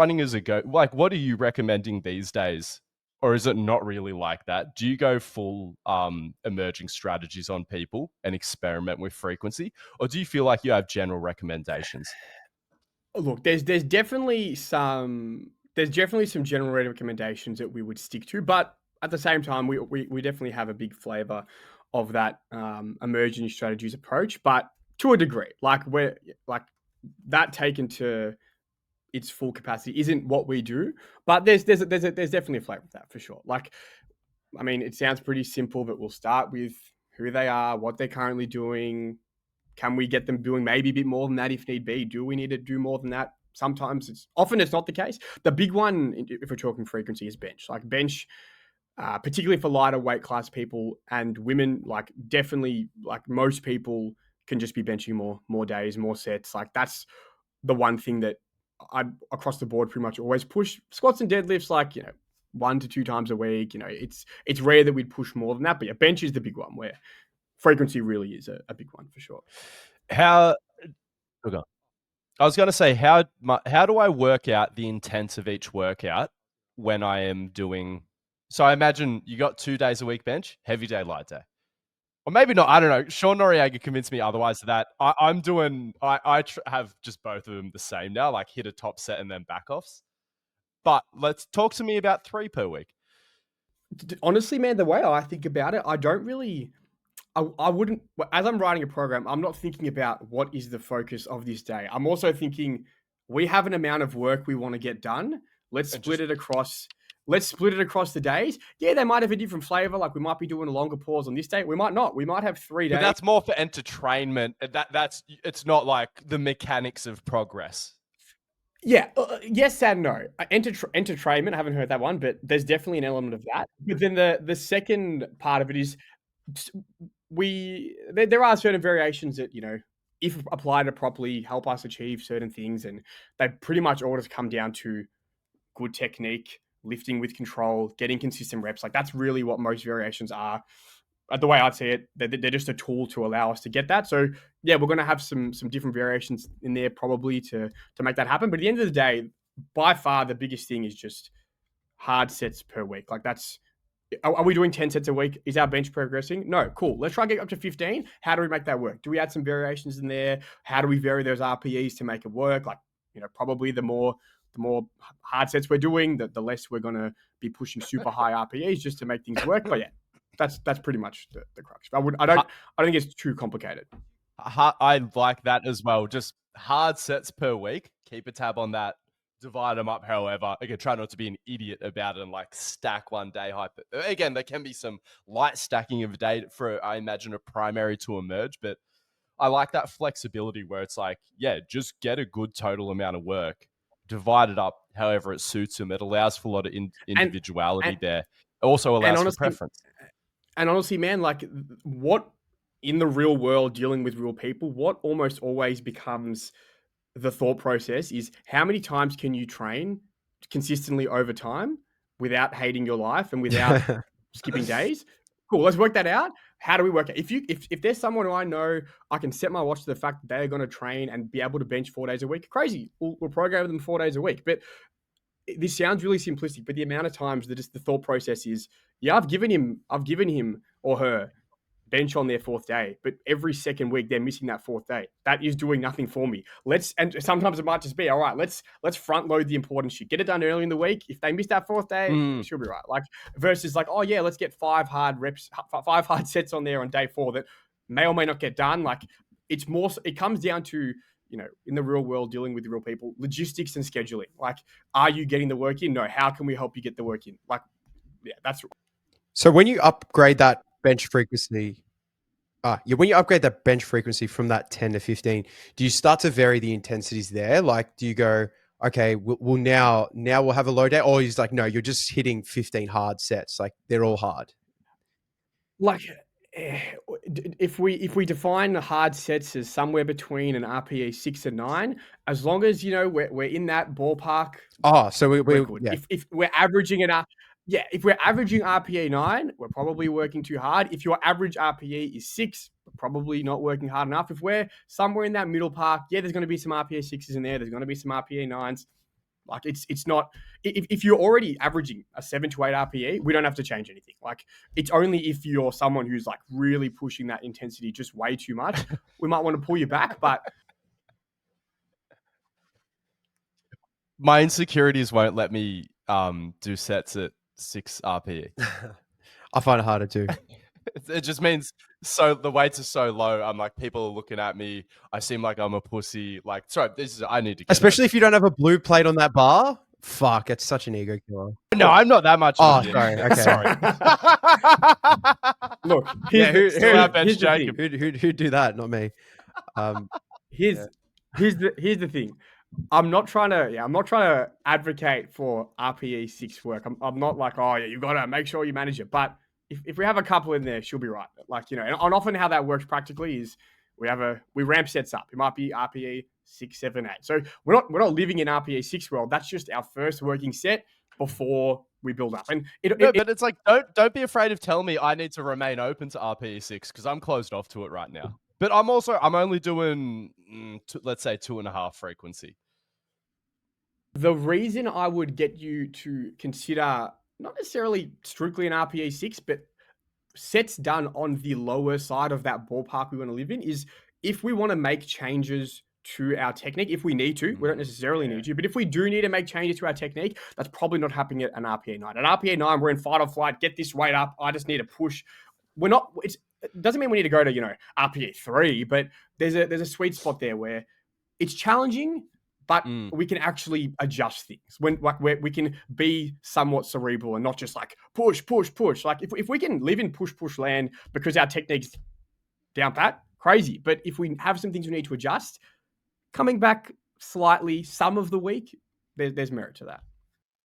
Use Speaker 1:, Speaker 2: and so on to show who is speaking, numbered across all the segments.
Speaker 1: running as a go, like, what are you recommending these days? Or is it not really like that? Do you go full emerging strategies on people and experiment with frequency? Or do you feel like you have general recommendations?
Speaker 2: Look, there's definitely some general recommendations that we would stick to, but at the same time, we definitely have a big flavor of that emerging strategies approach, but to a degree, like that taken to its full capacity isn't what we do, but there's definitely a flavor of that for sure. Like, I mean, it sounds pretty simple, but we'll start with who they are, what they're currently doing. Can we get them doing maybe a bit more than that if need be? Do we need to do more than that? Sometimes it's not the case. The big one, if we're talking frequency, is bench. Like bench, particularly for lighter weight class people and women, like definitely, like most people can just be benching more days, more sets. Like that's the one thing that I across the board pretty much always push. Squats and deadlifts, like 1 to 2 times a week. It's rare that we'd push more than that, but yeah, bench is the big one where frequency really is a big one for sure.
Speaker 1: How, okay. I was going to say, how do I work out the intent of each workout when I am doing? So I imagine you got 2 days a week bench, heavy day, light day, or maybe not. I don't know. Sean Noriega convinced me otherwise. I'm doing. I have just both of them the same now, like hit a top set and then back offs. But let's talk to me about 3 per week.
Speaker 2: Honestly, man, the way I think about it, I don't really. I wouldn't, as I'm writing a program, I'm not thinking about what is the focus of this day. I'm also thinking we have an amount of work we want to get done. Let's
Speaker 1: And
Speaker 2: split
Speaker 1: just
Speaker 2: it across. Let's split it across the days. Yeah, they might have a different flavor. Like we might be doing a longer pause on this day. We might not. We might have 3 days.
Speaker 1: But that's more for entertainment. That's it's not like the mechanics of progress.
Speaker 2: Yeah, yes and no. Entertainment, I haven't heard that one, but there's definitely an element of that. But then the second part of it is s- there are certain variations that, if applied to properly, help us achieve certain things, and they pretty much all just come down to good technique, lifting with control, getting consistent reps. Like that's really what most variations are. The way I'd see it, they're just a tool to allow us to get that. So yeah, we're going to have some different variations in there probably to make that happen. But at the end of the day, by far the biggest thing is just hard sets per week. Like that's, are we doing 10 sets a week? Is our bench progressing? No, cool. Let's try and get up to 15. How do we make that work? Do we add some variations in there? How do we vary those RPEs to make it work? Like, probably the more hard sets we're doing, the less we're going to be pushing super high RPEs just to make things work. But yeah, that's pretty much the crux. I don't think it's too complicated.
Speaker 1: I like that as well. Just hard sets per week. Keep a tab on that. Divide them up however. Again, try not to be an idiot about it and like stack one day hype. Again, there can be some light stacking of a day for, I imagine, a primary to emerge, but I like that flexibility where it's like, yeah, just get a good total amount of work, divide it up however it suits them. It allows for a lot of
Speaker 2: And
Speaker 1: individuality
Speaker 2: and
Speaker 1: there. It also
Speaker 2: and
Speaker 1: allows for
Speaker 2: honestly,
Speaker 1: preference.
Speaker 2: man, like what in the real world, dealing with real people, what almost always becomes the thought process is how many times can you train consistently over time without hating your life and without skipping days? Cool. Let's work that out. How do we work it? If there's someone who I know, I can set my watch to the fact that they're going to train and be able to bench 4 days a week. Crazy. We'll program them 4 days a week. But this sounds really simplistic, but the amount of times that just the thought process is, yeah, I've given him or her bench on their fourth day, but every second week they're missing that fourth day. That is doing nothing for me. And sometimes it might just be, all right, let's front load the important shit. Get it done early in the week. If they miss that fourth day,
Speaker 1: Mm.
Speaker 2: she'll be right. Like versus like, oh yeah, let's get 5 hard sets on there on day 4 that may or may not get done. Like it's more, it comes down to, in the real world, dealing with real people, logistics and scheduling. Like, are you getting the work in? No. How can we help you get the work in? Like, yeah, that's
Speaker 3: So when you upgrade that bench frequency, when you upgrade that bench frequency from that 10 to 15, do you start to vary the intensities there? Like, do you go, okay, we'll now we'll have a low day, or is like, no, you're just hitting 15 hard sets, like they're all hard.
Speaker 2: like if we define the hard sets as somewhere between an RPE 6 and 9, as long as we're in that ballpark,
Speaker 3: So
Speaker 2: we're good.
Speaker 3: yeah.
Speaker 2: If we're averaging if we're averaging RPE 9, we're probably working too hard. If your average RPE is 6, we're probably not working hard enough. If we're somewhere in that middle park, yeah, there's going to be some RPE 6s in there. There's going to be some RPE 9s. Like it's not, if you're already averaging a 7 to 8 RPE, we don't have to change anything. Like it's only if you're someone who's like really pushing that intensity just way too much, we might want to pull you back. But
Speaker 1: my insecurities won't let me do sets at 6 RPE.
Speaker 3: I find it harder too.
Speaker 1: It just means the weights are so low. I'm like, people are looking at me. I seem like I'm a pussy. Like, sorry, I need to get
Speaker 3: Especially if you don't have a blue plate on that bar. Fuck, it's such an ego killer.
Speaker 1: No, I'm not that much.
Speaker 3: Oh, sorry. Okay.
Speaker 1: Sorry.
Speaker 2: look,
Speaker 1: still our bench,
Speaker 2: here's the thing.
Speaker 1: Jacob.
Speaker 3: Who'd do that? Not me.
Speaker 2: Here's the thing. I'm not trying to advocate for RPE 6 work. I'm not like, oh yeah, you gotta make sure you manage it. But if we have a couple in there, she'll be right. Like, you know, and often how that works practically is we ramp sets up. It might be RPE 6, 7, 8. So we're not living in RPE 6 world. That's just our first working set before we build up. And
Speaker 1: but it's like, don't be afraid of telling me I need to remain open to RPE 6 because I'm closed off to it right now. But I'm only doing let's say 2.5 frequency.
Speaker 2: The reason I would get you to consider not necessarily strictly an RPE 6, but sets done on the lower side of that ballpark we want to live in is if we want to make changes to our technique, if we need to, we don't necessarily need to, but if we do need to make changes to our technique, that's probably not happening at an RPE 9. At RPE 9, we're in fight or flight, get this weight up, I just need to push. It doesn't mean we need to go to, you know, RPE 3, but there's a sweet spot there where it's challenging, but we can actually adjust things when we can be somewhat cerebral and not just like push. Like if we can live in push land because our technique's down pat, crazy. But if we have some things we need to adjust, coming back slightly some of the week, there's merit to that.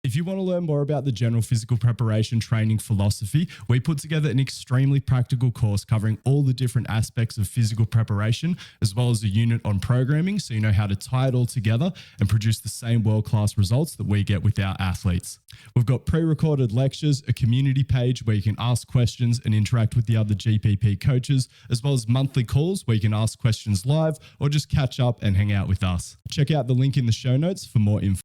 Speaker 4: If you want to learn more about the general physical preparation training philosophy, we put together an extremely practical course covering all the different aspects of physical preparation, as well as a unit on programming, so you know how to tie it all together and produce the same world-class results that we get with our athletes. We've got pre-recorded lectures, a community page where you can ask questions and interact with the other GPP coaches, as well as monthly calls where you can ask questions live or just catch up and hang out with us. Check out the link in the show notes for more info.